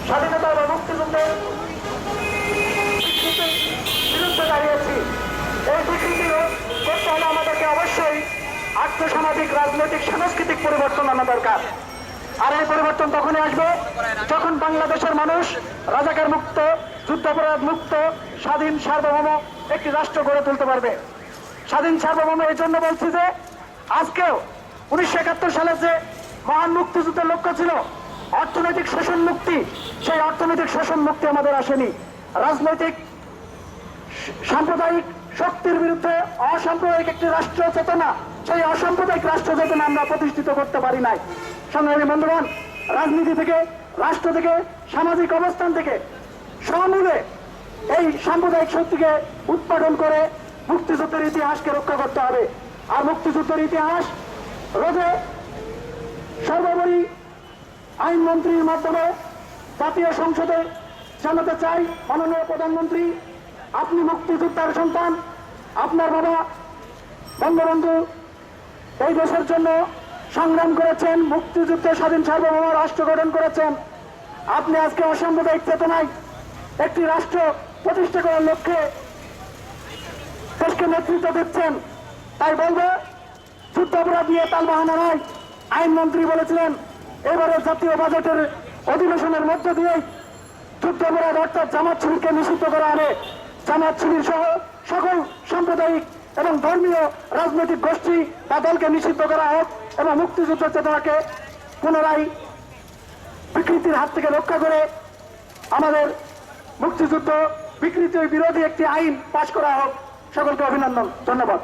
স্বাধীনতা বা মুক্তিযুদ্ধের বিরুদ্ধে দাঁড়িয়েছি। এই স্বীকৃতি করতে হলে আমাদেরকে অবশ্যই আর্থসামাজিক, রাজনৈতিক, সাংস্কৃতিক পরিবর্তন আনা দরকার। আর এই পরিবর্তন তখনই আসবে যখন বাংলাদেশের মানুষ রাজাকার মুক্ত, যুদ্ধাপরাধ মুক্ত, স্বাধীন সার্বভৌম একটি রাষ্ট্র গড়ে তুলতে পারবে। স্বাধীন সার্বভৌম এই জন্য বলছি যে আজকেও 1971 সালে যে মহান মুক্তিযুদ্ধের লক্ষ্য ছিল অর্থনৈতিক শোষণ মুক্তি, সেই অর্থনৈতিক শোষণ মুক্তি আমাদের আসেনি। রাজনৈতিক সাম্প্রদায়িক শক্তির বিরুদ্ধে অসাম্প্রদায়িক একটি রাষ্ট্র চেতনা, সেই অসাম্প্রদায়িক রাষ্ট্র চেতনা আমরা প্রতিষ্ঠিত করতে পারি নাই। সংগ্রামী বন্ধুগণ, রাজনীতি থেকে, রাষ্ট্র থেকে, সামাজিক অবস্থান থেকে সমূলে এই সাম্প্রদায়িক শক্তিকে উৎপাদন করে মুক্তিযুদ্ধের ইতিহাসকে রক্ষা করতে হবে। আর মুক্তিযুদ্ধের ইতিহাস রোধে সর্বোপরি আইনমন্ত্রীর মাধ্যমে জাতীয় সংসদে জানাতে চাই, মাননীয় প্রধানমন্ত্রী, আপনি মুক্তিযোদ্ধার সন্তান, আপনার বাবা বঙ্গবন্ধু এই দেশের জন্য সংগ্রাম করেছেন, মুক্তিযুদ্ধে স্বাধীন সার্বভৌম রাষ্ট্র গঠন করেছেন। আপনি আজকে অসাম্প্রদায়িক চেতনায় একটি রাষ্ট্র প্রতিষ্ঠা করার লক্ষ্যে দেশকে নেতৃত্ব দিচ্ছেন। তাই বলবো, যুদ্ধাপরাধ নিয়ে তালবাহানা নয়। আইনমন্ত্রী বলেছিলেন এবারে জাতীয় বাজেটের অধিবেশনের মধ্য দিয়েই যুদ্ধাপরাধ অর্থাৎ জামাত শিবিরকে নিষিদ্ধ করা হবে। জামাত শিবির সহ সকল সাম্প্রদায়িক এবং ধর্মীয় রাজনৈতিক গোষ্ঠী বা দলকে নিষিদ্ধ করা হোক এবং মুক্তিযুদ্ধ চেতনাকে পুনরায় বিকৃতির হাত থেকে রক্ষা করে আমাদের মুক্তিযুদ্ধ বিকৃতি বিরোধী একটি আইন পাশ করা হোক। সকলকে অভিনন্দন, ধন্যবাদ।